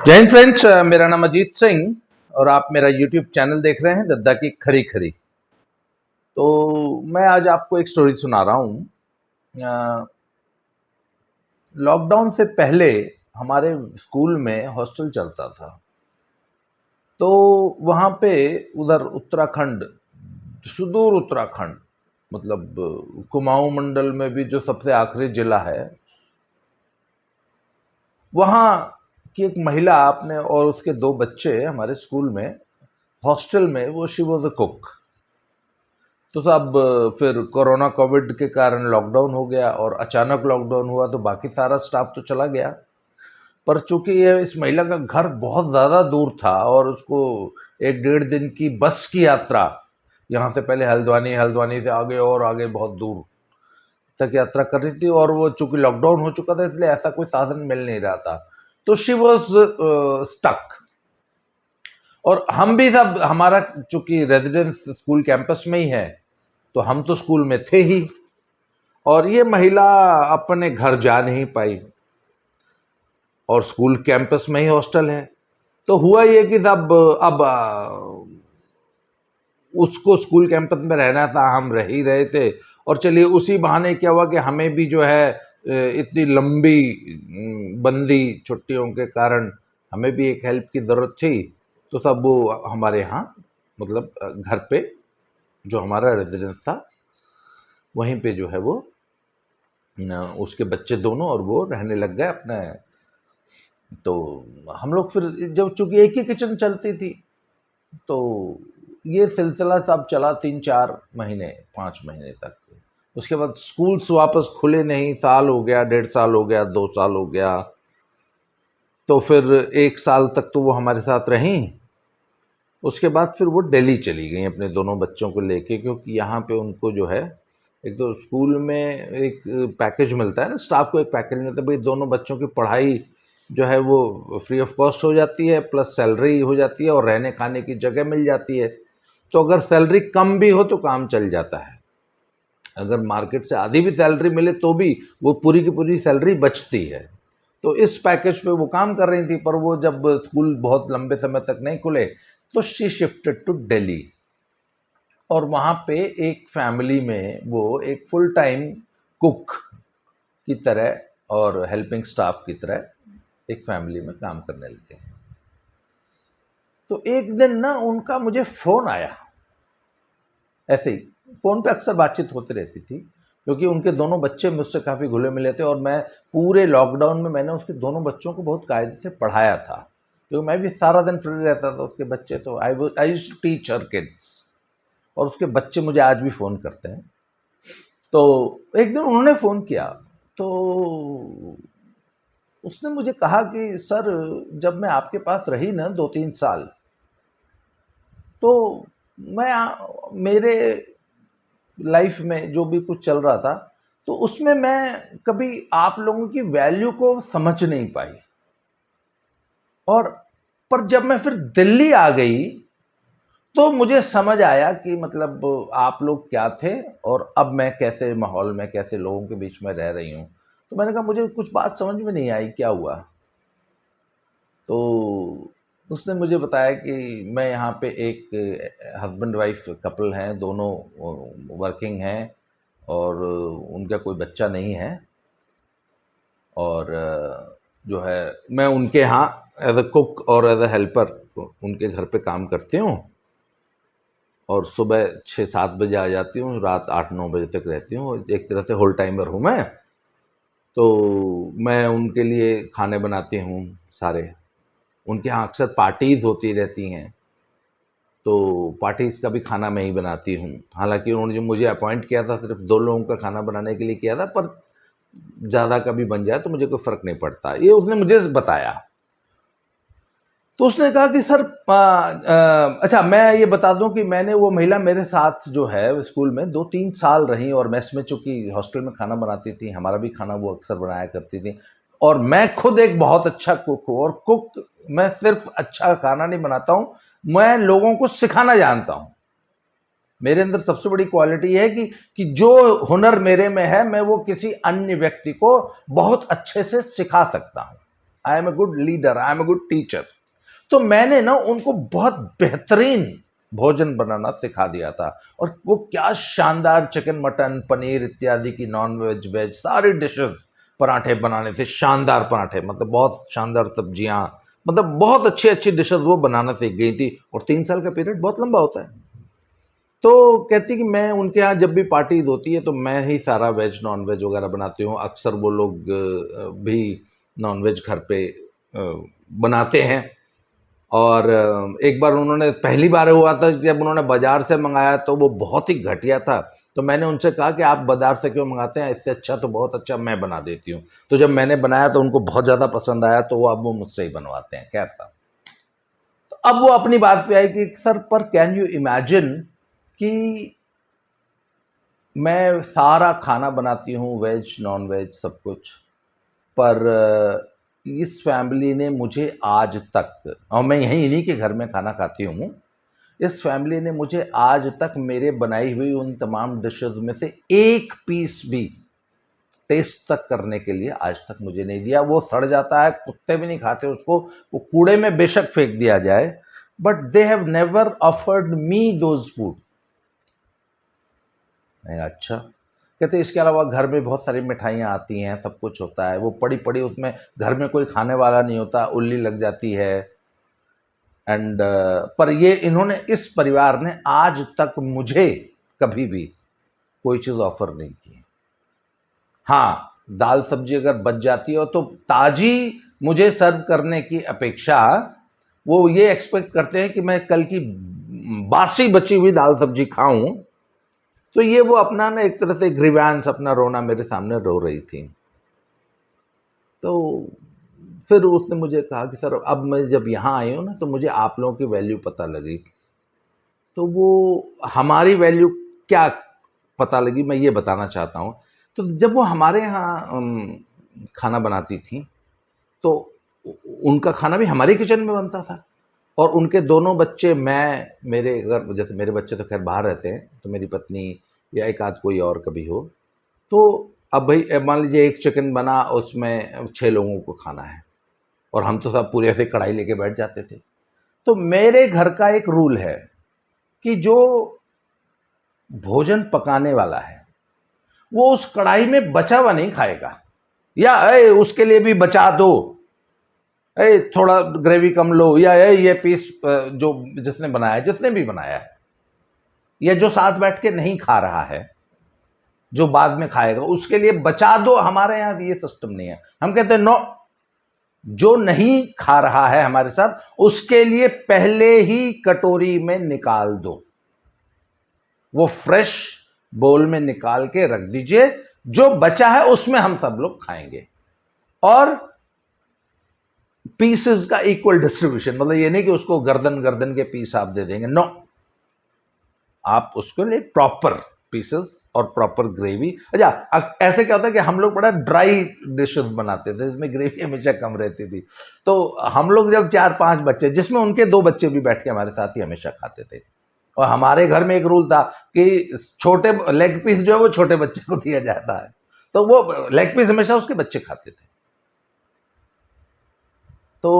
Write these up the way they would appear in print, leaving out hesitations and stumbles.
जय हिंद फ्रेंड्स, मेरा नाम अजीत सिंह और आप मेरा यूट्यूब चैनल देख रहे हैं दद्दा की खरी खरी। तो मैं आज आपको एक स्टोरी सुना रहा हूँ। लॉकडाउन से पहले हमारे स्कूल में हॉस्टल चलता था। तो वहाँ पे उधर उत्तराखंड, सुदूर उत्तराखंड, मतलब कुमाऊं मंडल में भी जो सबसे आखिरी जिला है, वहाँ की एक महिला अपने और उसके दो बच्चे हमारे स्कूल में हॉस्टल में, वो शी वॉज अ कुक। तो साहब फिर कोरोना कोविड के कारण लॉकडाउन हो गया और अचानक लॉकडाउन हुआ तो बाकी सारा स्टाफ तो चला गया। पर चूंकि ये इस महिला का घर बहुत ज़्यादा दूर था और उसको 1 डेढ़ दिन की बस की यात्रा, यहाँ से पहले हल्द्वानी, हल्द्वानी से आगे और आगे बहुत दूर तक यात्रा करनी थी, और वो चूंकि लॉकडाउन हो चुका था इसलिए ऐसा कोई साधन मिल नहीं रहा था। तो शी वॉज स्टक। और हम भी सब, हमारा चूंकि रेजिडेंस स्कूल कैंपस में ही है तो हम तो स्कूल में थे ही, और ये महिला अपने घर जा नहीं पाई और स्कूल कैंपस में ही हॉस्टल है। तो हुआ ये कि अब उसको स्कूल कैंपस में रहना था, हम रह ही रहे थे, और चलिए उसी बहाने क्या हुआ कि हमें भी जो है इतनी लंबी बंदी छुट्टियों के कारण हमें भी एक हेल्प की ज़रूरत थी। तो तब वो हमारे यहाँ, मतलब घर पे जो हमारा रेजिडेंस था वहीं पे जो है वो उसके बच्चे दोनों और वो रहने लग गए अपने। तो हम लोग फिर, जब चूंकि एक ही किचन चलती थी, तो ये सिलसिला सब चला 3 4 महीने, 5 महीने तक। उसके बाद स्कूल्स वापस खुले नहीं, साल हो गया, 1.5 साल हो गया, 2 साल हो गया। तो फिर 1 साल तक तो वो हमारे साथ रहीं। उसके बाद फिर वो दिल्ली चली गई अपने दोनों बच्चों को लेके, क्योंकि यहाँ पे उनको जो है, एक तो स्कूल में एक पैकेज मिलता है ना, स्टाफ को एक पैकेज मिलता है भाई, दोनों बच्चों की पढ़ाई जो है वो फ्री ऑफ कॉस्ट हो जाती है, प्लस सैलरी हो जाती है और रहने खाने की जगह मिल जाती है। तो अगर सैलरी कम भी हो तो काम चल जाता है, अगर मार्केट से आधी भी सैलरी मिले तो भी वो पूरी की पूरी सैलरी बचती है। तो इस पैकेज पे वो काम कर रही थी, पर वो जब स्कूल बहुत लंबे समय तक नहीं खुले तो शी शिफ्टेड टू दिल्ली। और वहाँ पे एक फैमिली में वो एक फुल टाइम कुक की तरह और हेल्पिंग स्टाफ की तरह एक फैमिली में काम करने लगे। तो एक दिन ना उनका मुझे फ़ोन आया, ऐसे ही फ़ोन पे अक्सर बातचीत होती रहती थी, क्योंकि उनके दोनों बच्चे मुझसे काफ़ी घुले मिले थे और मैं पूरे लॉकडाउन में मैंने उसके दोनों बच्चों को बहुत कायदे से पढ़ाया था, क्योंकि मैं भी सारा दिन फ्री रहता था। उसके बच्चे तो I used to teach her kids, और उसके बच्चे मुझे आज भी फ़ोन करते हैं। तो एक दिन उन्होंने फ़ोन किया, तो उसने मुझे कहा कि सर, जब मैं आपके पास रही ना 2 3 साल, तो मेरे लाइफ में जो भी कुछ चल रहा था, तो उसमें मैं कभी आप लोगों की वैल्यू को समझ नहीं पाई। और पर जब मैं फिर दिल्ली आ गई तो मुझे समझ आया कि मतलब आप लोग क्या थे और अब मैं कैसे माहौल में, कैसे लोगों के बीच में रह रही हूँ। तो मैंने कहा मुझे कुछ बात समझ में नहीं आई, क्या हुआ। तो उसने मुझे बताया कि मैं यहाँ पे एक हस्बैंड वाइफ कपल हैं, दोनों वर्किंग हैं और उनका कोई बच्चा नहीं है, और जो है मैं उनके यहाँ एज अ कुक और एज अ हेल्पर उनके घर पे काम करती हूँ, और सुबह 6 7 बजे आ जाती हूँ, रात 8 9 बजे तक रहती हूँ। एक तरह से होल टाइमर हूँ मैं। तो मैं उनके लिए खाने बनाती हूँ सारे। उनके यहाँ अक्सर पार्टीज़ होती रहती हैं, तो पार्टीज़ का भी खाना मैं ही बनाती हूँ। हालांकि उन्होंने जो मुझे अपॉइंट किया था सिर्फ 2 लोगों का खाना बनाने के लिए किया था, पर ज़्यादा का भी बन जाए तो मुझे कोई फ़र्क नहीं पड़ता, ये उसने मुझे बताया। तो उसने कहा कि सर अच्छा मैं ये बता दूं कि मैंने, वो महिला मेरे साथ जो है स्कूल में 2 3 साल रही, और मेस में चूंकि हॉस्टल में खाना बनाती थी, हमारा भी खाना वो अक्सर बनाया करती थी। और मैं खुद एक बहुत अच्छा कुक हूँ, और कुक मैं सिर्फ अच्छा खाना नहीं बनाता हूँ, मैं लोगों को सिखाना जानता हूँ। मेरे अंदर सबसे बड़ी क्वालिटी है कि जो हुनर मेरे में है मैं वो किसी अन्य व्यक्ति को बहुत अच्छे से सिखा सकता हूँ। I am a good leader, I am a good teacher. तो मैंने ना उनको बहुत बेहतरीन भोजन बनाना सिखा दिया था। और वो क्या शानदार चिकन, मटन, पनीर इत्यादि की नॉन वेज, वेज सारी डिशेस, पराठे बनाने थे, शानदार पराठे, मतलब बहुत शानदार सब्जियां, मतलब बहुत अच्छी अच्छी डिशेस वो बनाना सीख गई थी। और 3 साल का पीरियड बहुत लंबा होता है। तो कहती कि मैं उनके यहाँ जब भी पार्टीज होती है तो मैं ही सारा वेज नॉन वेज वगैरह बनाती हूँ। अक्सर वो लोग भी नॉन वेज घर पे बनाते हैं। और एक बार उन्होंने, पहली बार हुआ था जब उन्होंने बाजार से मंगाया तो वो बहुत ही घटिया था। तो मैंने उनसे कहा कि आप बाजार से क्यों मंगाते हैं, इससे अच्छा तो बहुत अच्छा मैं बना देती हूँ। तो जब मैंने बनाया तो उनको बहुत ज़्यादा पसंद आया, तो वो अब वो मुझसे ही बनवाते हैं। खैर था। तो अब वो अपनी बात पे आई कि सर, पर कैन यू इमेजिन कि मैं सारा खाना बनाती हूँ, वेज नॉन वेज सब कुछ, पर इस फैमिली ने मुझे आज तक, और मैं यहीं इन्हीं के घर में खाना खाती हूँ, इस फैमिली ने मुझे आज तक मेरे बनाई हुई उन तमाम डिशेस में से एक पीस भी टेस्ट तक करने के लिए आज तक मुझे नहीं दिया। वो सड़ जाता है, कुत्ते भी नहीं खाते उसको, वो कूड़े में बेशक फेंक दिया जाए, but they have never offered me those food. अच्छा। कहते इसके अलावा घर में बहुत सारी मिठाइयाँ आती हैं, सब कुछ होता है, वो पड़ी पड़ी उसमें घर में कोई खाने वाला नहीं होता, उल्ली लग जाती है। एंड पर ये इन्होंने, इस परिवार ने आज तक मुझे कभी भी कोई चीज़ ऑफर नहीं की। हाँ, दाल सब्जी अगर बच जाती हो तो ताजी मुझे सर्व करने की अपेक्षा वो ये एक्सपेक्ट करते हैं कि मैं कल की बासी बची हुई दाल सब्जी खाऊं। तो ये वो अपना ना एक तरह से ग्रीवांस, अपना रोना मेरे सामने रो रही थी। तो फिर उसने मुझे कहा कि सर, अब मैं जब यहाँ आई हूँ ना तो मुझे आप लोगों की वैल्यू पता लगी। तो वो हमारी वैल्यू क्या पता लगी, मैं ये बताना चाहता हूँ। तो जब वो हमारे यहाँ खाना बनाती थी तो उनका खाना भी हमारे किचन में बनता था। और उनके दोनों बच्चे, मैं, मेरे अगर जैसे मेरे बच्चे तो खैर बाहर रहते हैं, तो मेरी पत्नी या एक आध कोई और कभी हो, तो अब भाई मान लीजिए एक चिकन बना, उसमें 6 लोगों को खाना है, और हम तो सब पूरे ऐसे कढ़ाई लेके बैठ जाते थे। तो मेरे घर का एक रूल है कि जो भोजन पकाने वाला है वो उस कढ़ाई में बचा हुआ नहीं खाएगा, या उसके लिए भी बचा दो, थोड़ा ग्रेवी कम लो, या ये पीस जो जिसने बनाया, जिसने भी बनाया है, या जो साथ बैठ के नहीं खा रहा है, जो बाद में खाएगा, उसके लिए बचा दो। हमारे यहां ये सिस्टम नहीं है। हम कहते हैं नो, जो नहीं खा रहा है हमारे साथ, उसके लिए पहले ही कटोरी में निकाल दो, वो फ्रेश बोल में निकाल के रख दीजिए, जो बचा है उसमें हम सब लोग खाएंगे। और पीसेस का इक्वल डिस्ट्रीब्यूशन, मतलब ये नहीं कि उसको गर्दन गर्दन के पीस आप दे देंगे, नो, आप उसको लिए प्रॉपर पीसेस और प्रॉपर ग्रेवी। अच्छा, ऐसे क्या होता है कि हम लोग बड़ा ड्राई डिशेस बनाते थे, इसमें ग्रेवी हमेशा कम रहती थी। तो हम लोग जब 4-5 बच्चे, जिसमें उनके 2 बच्चे भी बैठ के हमारे साथ ही हमेशा खाते थे, और हमारे घर में एक रूल था कि छोटे लेग पीस जो है वो छोटे बच्चे को दिया जाता है, तो वो लेग पीस हमेशा उसके बच्चे खाते थे। तो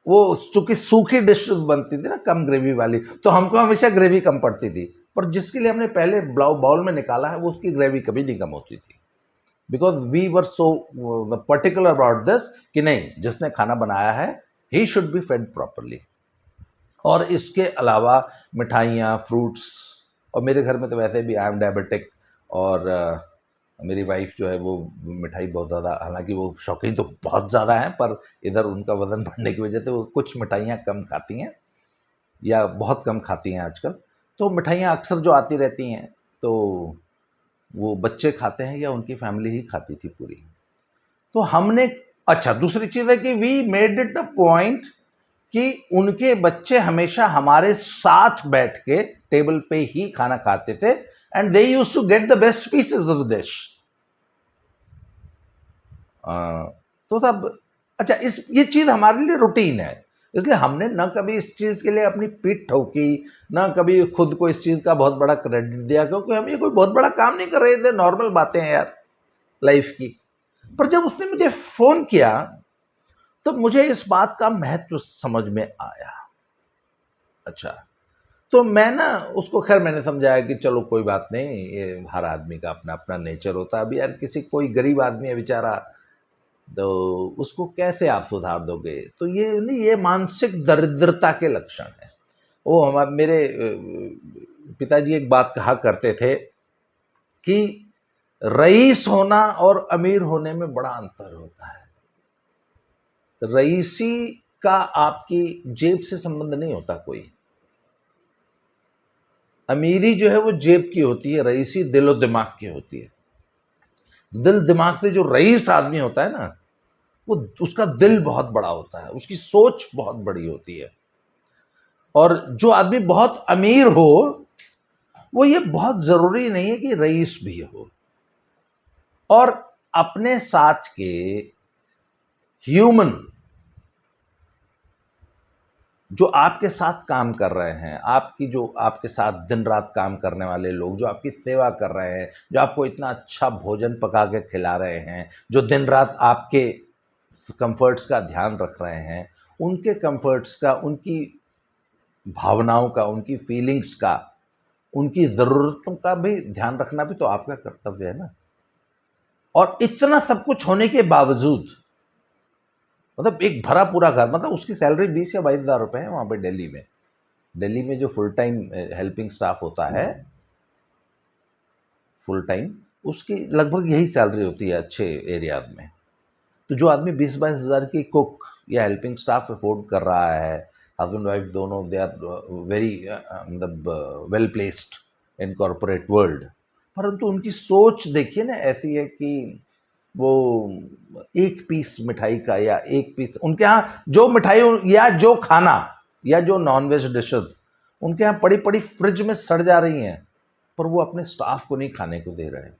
वो चूंकि सूखी डिश बनती थी ना, कम ग्रेवी वाली, तो हमको हमेशा ग्रेवी कम पड़ती थी। पर जिसके लिए हमने पहले बाउल में निकाला है, वो उसकी ग्रेवी कभी नहीं कम होती थी, because we were so particular about this कि नहीं, जिसने खाना बनाया है he should be fed properly. और इसके अलावा मिठाइयाँ, फ्रूट्स, और मेरे घर में तो वैसे भी आई एम डायबिटिक, और मेरी वाइफ जो है वो मिठाई बहुत ज़्यादा, हालांकि वो शौकीन तो बहुत ज़्यादा हैं, पर इधर उनका वज़न बढ़ने की वजह से वो कुछ मिठाइयाँ कम खाती हैं, या बहुत कम खाती हैं आजकल। तो मिठाइयाँ अक्सर जो आती रहती हैं, तो वो बच्चे खाते हैं या उनकी फैमिली ही खाती थी पूरी। तो हमने, अच्छा, दूसरी चीज़ है कि we made it the point कि उनके बच्चे हमेशा हमारे साथ बैठ के टेबल पे ही खाना खाते थे, and they used to get the best pieces of the dish. तो तब, अच्छा, ये चीज हमारे लिए रूटीन है, इसलिए हमने ना कभी इस चीज के लिए अपनी पीठ ठोकी, ना कभी खुद को इस चीज का बहुत बड़ा क्रेडिट दिया, क्योंकि हम ये कोई बहुत बड़ा काम नहीं कर रहे थे, नॉर्मल बातें हैं यार लाइफ की। पर जब उसने मुझे फोन किया तो मुझे इस बात का महत्व समझ में आया। अच्छा, तो मैं ना उसको, खैर मैंने समझाया कि चलो कोई बात नहीं, ये हर आदमी का अपना अपना नेचर होता है। अभी यार किसी कोई गरीब आदमी है बेचारा, तो उसको कैसे आप सुधार दोगे? तो ये नहीं, ये मानसिक दरिद्रता के लक्षण है। वो हमारे मेरे पिताजी एक बात कहा करते थे कि रईस होना और अमीर होने में बड़ा अंतर होता है। रईसी का आपकी जेब से संबंध नहीं होता कोई। अमीरी जो है वो जेब की होती है, रईसी दिलो दिमाग की होती है। दिल दिमाग से जो रईस आदमी होता है ना, वो उसका दिल बहुत बड़ा होता है, उसकी सोच बहुत बड़ी होती है। और जो आदमी बहुत अमीर हो, वो ये बहुत जरूरी नहीं है कि रईस भी हो। और अपने साथ के ह्यूमन, जो आपके साथ काम कर रहे हैं, जो आपके साथ दिन रात काम करने वाले लोग, जो आपकी सेवा कर रहे हैं, जो आपको इतना अच्छा भोजन पका के खिला रहे हैं, जो दिन रात आपके कंफर्ट्स का ध्यान रख रहे हैं, उनके कंफर्ट्स का, उनकी भावनाओं का, उनकी फीलिंग्स का, उनकी ज़रूरतों का भी ध्यान रखना भी तो आपका कर्तव्य है ना। और इतना सब कुछ होने के बावजूद, मतलब एक भरा पूरा घर, मतलब उसकी सैलरी 20 या 22 हज़ार रुपये है वहाँ पे दिल्ली में। दिल्ली में जो फुल टाइम हेल्पिंग स्टाफ होता है, फुल टाइम, उसकी लगभग यही सैलरी होती है अच्छे एरियाज में। तो जो आदमी 20-22 हज़ार की कुक या हेल्पिंग स्टाफ अफोर्ड कर रहा है, हस्बैंड वाइफ दोनों, दे आर वेरी मतलब well placed in corporate world, परंतु उनकी सोच देखिए ना ऐसी है कि वो एक पीस मिठाई का, या एक पीस, उनके यहाँ जो मिठाई या जो खाना या जो नॉनवेज डिशेस उनके यहाँ पड़ी पड़ी फ्रिज में सड़ जा रही हैं, पर वो अपने स्टाफ को नहीं खाने को दे रहे हैं।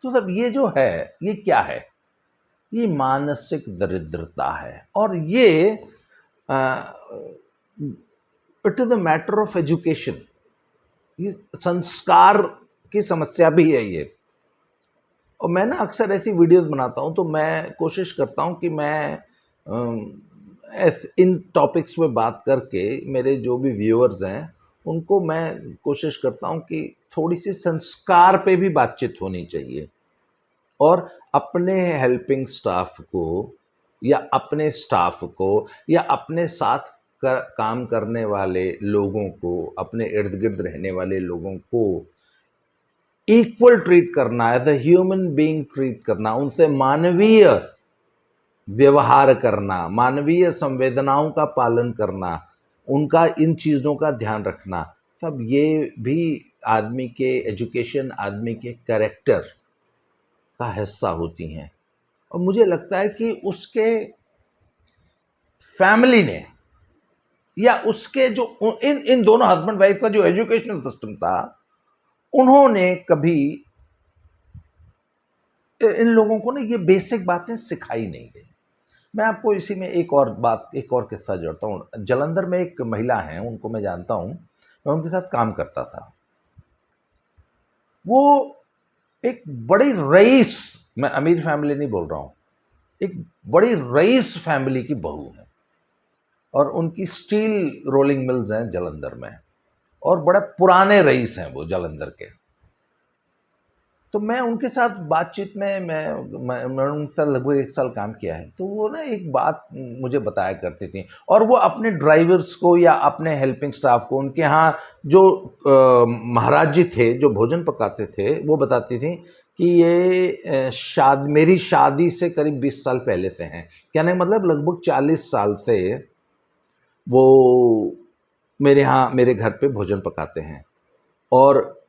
तो सब ये जो है, ये क्या है? ये मानसिक दरिद्रता है। और ये it is a matter of education. ये संस्कार की समस्या भी है ये। और मैं ना अक्सर ऐसी वीडियोस बनाता हूँ, तो मैं कोशिश करता हूँ कि मैं इन टॉपिक्स में बात करके मेरे जो भी व्यूअर्स हैं उनको मैं कोशिश करता हूँ कि थोड़ी सी संस्कार पे भी बातचीत होनी चाहिए। और अपने हेल्पिंग स्टाफ को, या अपने स्टाफ को, या अपने साथ काम करने वाले लोगों को, अपने इर्द गिर्द रहने वाले लोगों को इक्वल ट्रीट करना, as a human being treat करना, उनसे मानवीय व्यवहार करना, मानवीय संवेदनाओं का पालन करना, उनका इन चीज़ों का ध्यान रखना, सब ये भी आदमी के एजुकेशन, आदमी के कैरेक्टर का हिस्सा होती हैं। और मुझे लगता है कि उसके फैमिली ने, या उसके जो इन दोनों हस्बैंड वाइफ का जो एजुकेशनल सिस्टम था, उन्होंने कभी इन लोगों को ना ये बेसिक बातें सिखाई नहीं गई। मैं आपको इसी में एक और बात, एक और किस्सा जोड़ता हूँ। जालंधर में एक महिला हैं, उनको मैं जानता हूँ, मैं उनके साथ काम करता था। वो एक बड़ी रईस, मैं अमीर फैमिली नहीं बोल रहा हूँ, एक बड़ी रईस फैमिली की बहू है। और उनकी स्टील रोलिंग मिल्स हैं जालंधर में, और बड़े पुराने रईस हैं वो जालंधर के। तो मैं उनके साथ बातचीत में, मैं उनके साथ लगभग 1 साल काम किया है। तो वो ना एक बात मुझे बताया करती थी, और वो अपने ड्राइवर्स को या अपने हेल्पिंग स्टाफ को, उनके यहाँ जो महाराज जी थे जो भोजन पकाते थे, वो बताती थी कि ये मेरी शादी से करीब 20 साल पहले से हैं। कहने का मतलब लगभग 40 साल से वो मेरे यहाँ, मेरे घर पे भोजन पकाते हैं। और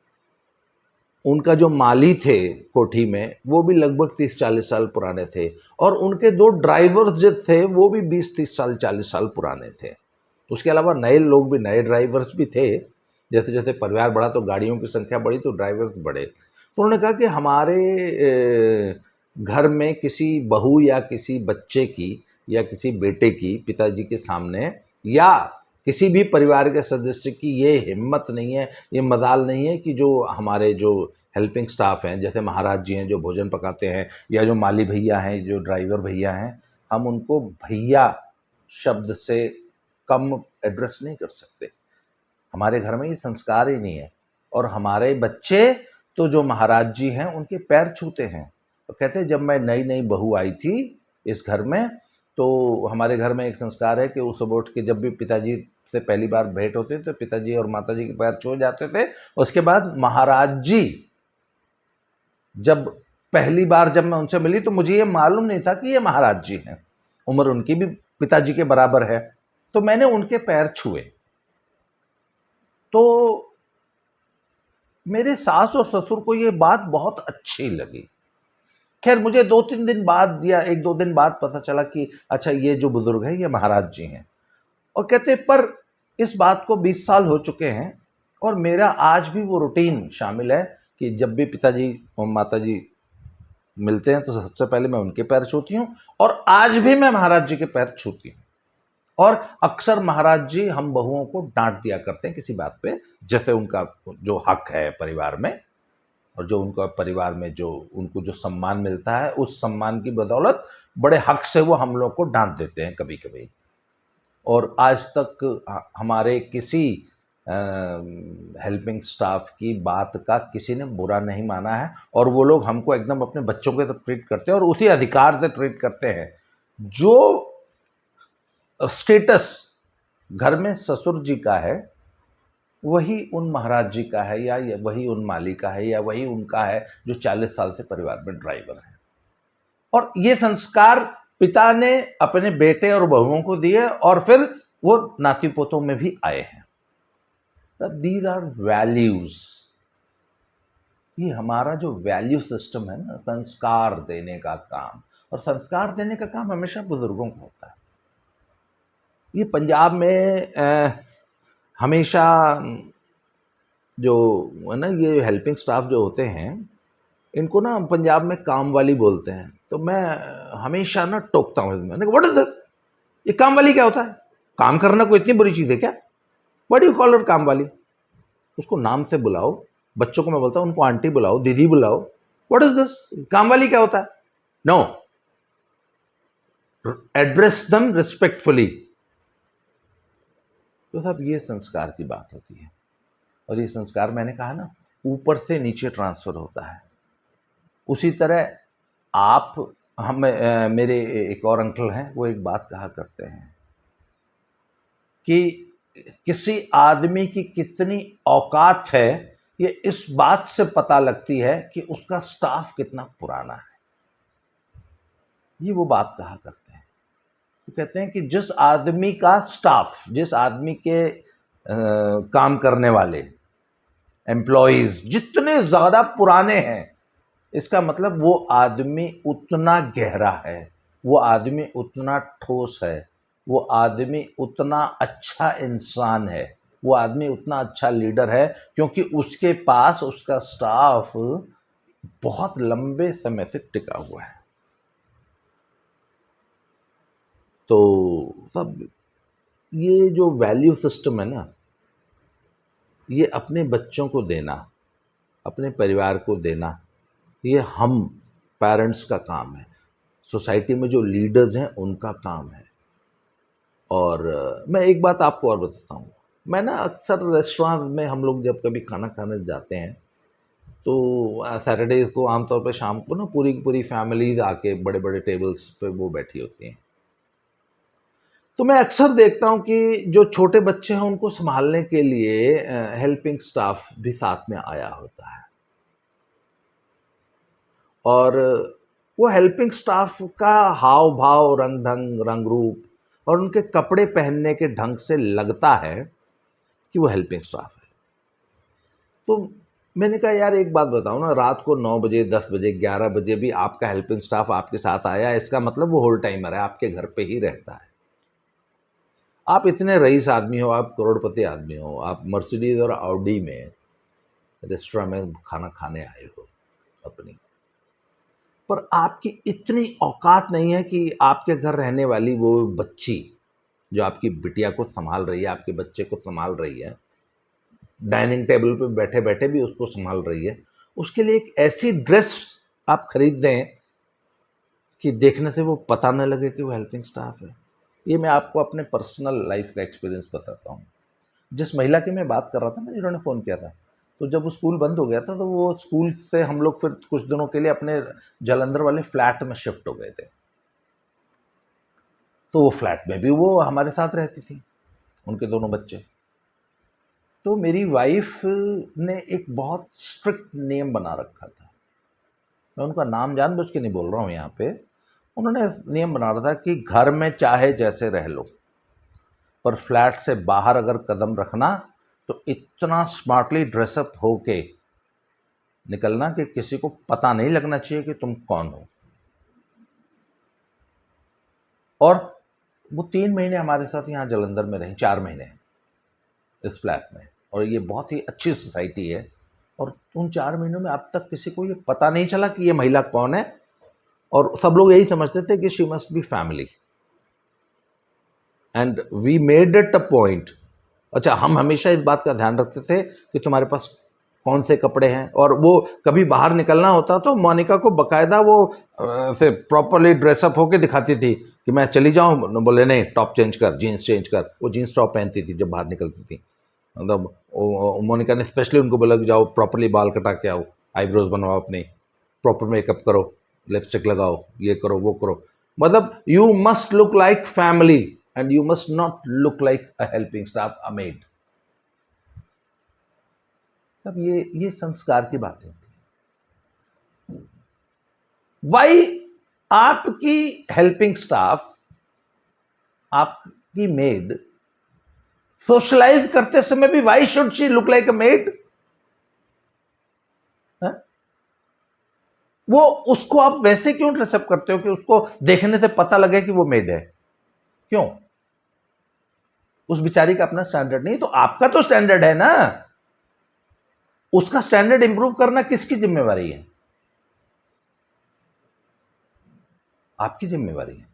उनका जो माली थे कोठी में, वो भी लगभग 30-40 साल पुराने थे। और उनके 2 ड्राइवर्स जो थे वो भी 20-30 साल, 40 साल पुराने थे। उसके अलावा नए लोग भी, नए ड्राइवर्स भी थे। जैसे जैसे परिवार बढ़ा तो गाड़ियों की संख्या बढ़ी तो ड्राइवर्स बढ़े। तो उन्होंने कहा कि हमारे घर में किसी बहू या किसी बच्चे की या किसी बेटे की पिताजी के सामने, या किसी भी परिवार के सदस्य की ये हिम्मत नहीं है, ये मजाल नहीं है कि जो हमारे जो हेल्पिंग स्टाफ हैं, जैसे महाराज जी हैं जो भोजन पकाते हैं, या जो माली भैया हैं, जो ड्राइवर भैया हैं, हम उनको भैया शब्द से कम एड्रेस नहीं कर सकते। हमारे घर में ये संस्कार ही नहीं है। और हमारे बच्चे तो जो महाराज जी हैं उनके पैर छूते हैं। तो कहते हैं जब मैं नई नई बहू आई थी इस घर में, तो हमारे घर में एक संस्कार है कि उस सुबह उठ के जब भी पिताजी से पहली बार भेंट होती तो पिताजी और माताजी के पैर छू जाते थे। उसके बाद महाराज जी जब पहली बार जब मैं उनसे मिली तो मुझे ये मालूम नहीं था कि ये महाराज जी हैं, उम्र उनकी भी पिताजी के बराबर है, तो मैंने उनके पैर छुए। तो मेरे सास और ससुर को ये बात बहुत अच्छी लगी। खैर मुझे 2-3 दिन बाद या 1-2 दिन बाद पता चला कि अच्छा ये जो बुजुर्ग है ये महाराज जी हैं। और कहते पर इस बात को 20 साल हो चुके हैं और मेरा आज भी वो रूटीन शामिल है कि जब भी पिताजी और माताजी मिलते हैं तो सबसे पहले मैं उनके पैर छूती हूँ, और आज भी मैं महाराज जी के पैर छूती हूँ। और अक्सर महाराज जी हम बहुओं को डांट दिया करते हैं किसी बात पे, जैसे उनका जो हक है परिवार में और जो उनका परिवार में जो उनको जो सम्मान मिलता है उस सम्मान की बदौलत बड़े हक से वो हम लोग को डांट देते हैं कभी कभी। और आज तक हमारे किसी हेल्पिंग स्टाफ की बात का किसी ने बुरा नहीं माना है, और वो लोग हमको एकदम अपने बच्चों के तरह ट्रीट करते हैं और उसी अधिकार से ट्रीट करते हैं जो स्टेटस घर में ससुर जी का है वही उन महाराज जी का है, या वही उन माली का है, या वही उनका है जो 40 साल से परिवार में ड्राइवर है। और ये संस्कार पिता ने अपने बेटे और बहुओं को दिए और फिर वो नाती पोतों में भी आए हैं। तब दीज आर वैल्यूज। ये हमारा जो वैल्यू सिस्टम है ना, संस्कार देने का काम, और संस्कार देने का काम हमेशा बुजुर्गों का होता है। ये पंजाब में हमेशा जो है ना, ये हेल्पिंग स्टाफ जो होते हैं इनको ना पंजाब में काम वाली बोलते हैं। तो मैं हमेशा ना टोकता हूँ इसमें, व्हाट इज दिस, ये काम वाली क्या होता है? काम करना कोई इतनी बुरी चीज़ है क्या? What do you call it काम वाली? उसको नाम से बुलाओ। बच्चों को मैं बोलता हूँ उनको आंटी बुलाओ, दीदी बुलाओ। व्हाट इज दिस, काम वाली क्या होता है? नो, एड्रेस दम रिस्पेक्टफुली। तो साहब ये संस्कार की बात होती है, और ये संस्कार मैंने कहा ना ऊपर से नीचे ट्रांसफर होता है। उसी तरह आप हम मेरे एक और अंकल हैं, वो एक बात कहा करते हैं कि किसी आदमी की कितनी औकात है ये इस बात से पता लगती है कि उसका स्टाफ कितना पुराना है। ये वो बात कहा करते हैं। तो कहते हैं कि जिस आदमी का स्टाफ, जिस आदमी के काम करने वाले एम्प्लॉयज जितने ज्यादा पुराने हैं, इसका मतलब वो आदमी उतना गहरा है, वो आदमी उतना ठोस है, वो आदमी उतना अच्छा इंसान है, वो आदमी उतना अच्छा लीडर है, क्योंकि उसके पास उसका स्टाफ बहुत लंबे समय से टिका हुआ है। तो सब ये जो वैल्यू सिस्टम है ना, ये अपने बच्चों को देना, अपने परिवार को देना, ये हम पेरेंट्स का काम है। सोसाइटी में जो लीडर्स हैं उनका काम है। और मैं एक बात आपको और बताता हूँ। मैं ना अक्सर रेस्टोरेंट में हम लोग जब कभी खाना खाने जाते हैं तो सैटरडेज को आमतौर पे शाम को ना पूरी पूरी फैमिलीज आके बड़े बड़े टेबल्स पे वो बैठी होती हैं। तो मैं अक्सर देखता हूँ कि जो छोटे बच्चे हैं उनको संभालने के लिए हेल्पिंग स्टाफ भी साथ में आया होता है, और वो हेल्पिंग स्टाफ का हाव भाव, रंग ढंग, रंग रूप और उनके कपड़े पहनने के ढंग से लगता है कि वो हेल्पिंग स्टाफ है। तो मैंने कहा यार एक बात बताओ ना, रात को 9 बजे, 10 बजे, 11 बजे भी आपका हेल्पिंग स्टाफ आपके साथ आया, इसका मतलब वो होल टाइमर है, आपके घर पे ही रहता है। आप इतने रईस आदमी हो, आप करोड़पति आदमी हो, आप मर्सिडीज और ऑडी में रेस्टोरेंट में खाना खाने आए हो अपनी, पर आपकी इतनी औकात नहीं है कि आपके घर रहने वाली वो बच्ची जो आपकी बिटिया को संभाल रही है, आपके बच्चे को संभाल रही है, डाइनिंग टेबल पे बैठे बैठे भी उसको संभाल रही है, उसके लिए एक ऐसी ड्रेस आप खरीद दें कि देखने से वो पता न लगे कि वो हेल्पिंग स्टाफ है। ये मैं आपको अपने पर्सनल लाइफ का एक्सपीरियंस बताता हूँ। जिस महिला की मैं बात कर रहा था ना, जिन्होंने फ़ोन किया था, तो जब वो स्कूल बंद हो गया था तो वो स्कूल से हम लोग फिर कुछ दिनों के लिए अपने जालंधर वाले फ्लैट में शिफ्ट हो गए थे। तो वो फ्लैट में भी वो हमारे साथ रहती थी, उनके दोनों बच्चे। तो मेरी वाइफ ने एक बहुत स्ट्रिक्ट नियम बना रखा था। मैं उनका नाम जानबूझ के नहीं बोल रहा हूँ यहाँ पे। उन्होंने नियम बना रखा था कि घर में चाहे जैसे रह लो, पर फ्लैट से बाहर अगर कदम रखना तो इतना स्मार्टली ड्रेसअप होके निकलना कि किसी को पता नहीं लगना चाहिए कि तुम कौन हो। और वो 3 महीने हमारे साथ यहाँ जालंधर में रही, 4 महीने इस फ्लैट में। और ये बहुत ही अच्छी सोसाइटी है। और उन 4 महीनों में अब तक किसी को ये पता नहीं चला कि ये महिला कौन है, और सब लोग यही समझते थे कि she must be family. And we made it a point. अच्छा, हम हमेशा इस बात का ध्यान रखते थे कि तुम्हारे पास कौन से कपड़े हैं, और वो कभी बाहर निकलना होता तो मोनिका को बकायदा वो से प्रॉपरली ड्रेसअप होके दिखाती थी कि मैं चली जाऊं। बोले नहीं, टॉप चेंज कर, जीन्स चेंज कर। वो जीन्स टॉप पहनती थी जब बाहर निकलती थी। मतलब मोनिका ने स्पेशली उनको बोला कि जाओ प्रॉपरली बाल कटा के आओ, आईब्रोज बनवाओ अपने, प्रॉपर मेकअप करो, लिपस्टिक लगाओ, ये करो वो करो। मतलब you must look like family and you must not look like a helping staff, a made. तब ये संस्कार की बातें होती है। वाई आपकी हेल्पिंग स्टाफ, आपकी मेड सोशलाइज करते समय भी why should she look like a made? वो उसको आप वैसे क्यों ड्रेसअप करते हो कि उसको देखने से पता लगे कि वो मेड है? क्यों? उस बिचारी का अपना स्टैंडर्ड नहीं, तो आपका तो स्टैंडर्ड है ना। उसका स्टैंडर्ड इंप्रूव करना किसकी जिम्मेवारी है? आपकी जिम्मेवारी है।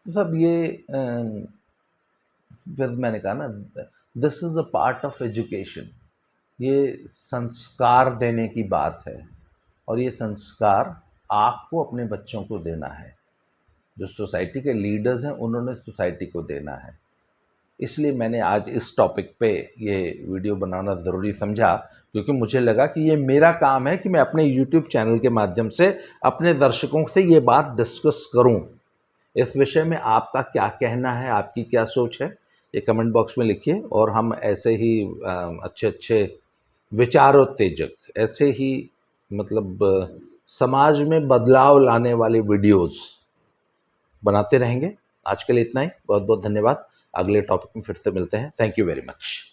तो सब ये फिर मैंने कहा ना, this is a part of education. ये संस्कार देने की बात है, और ये संस्कार आपको अपने बच्चों को देना है। जो सोसाइटी के लीडर्स हैं उन्होंने सोसाइटी को देना है। इसलिए मैंने आज इस टॉपिक पे ये वीडियो बनाना ज़रूरी समझा, क्योंकि मुझे लगा कि ये मेरा काम है कि मैं अपने यूट्यूब चैनल के माध्यम से अपने दर्शकों से ये बात डिस्कस करूं। इस विषय में आपका क्या कहना है, आपकी क्या सोच है, ये कमेंट बॉक्स में लिखिए। और हम ऐसे ही अच्छे अच्छे विचारोत्तेजक, ऐसे ही मतलब समाज में बदलाव लाने वाले वीडियोस बनाते रहेंगे। आज के लिए इतना ही। बहुत बहुत धन्यवाद। अगले टॉपिक में फिर से मिलते हैं। Thank you very much.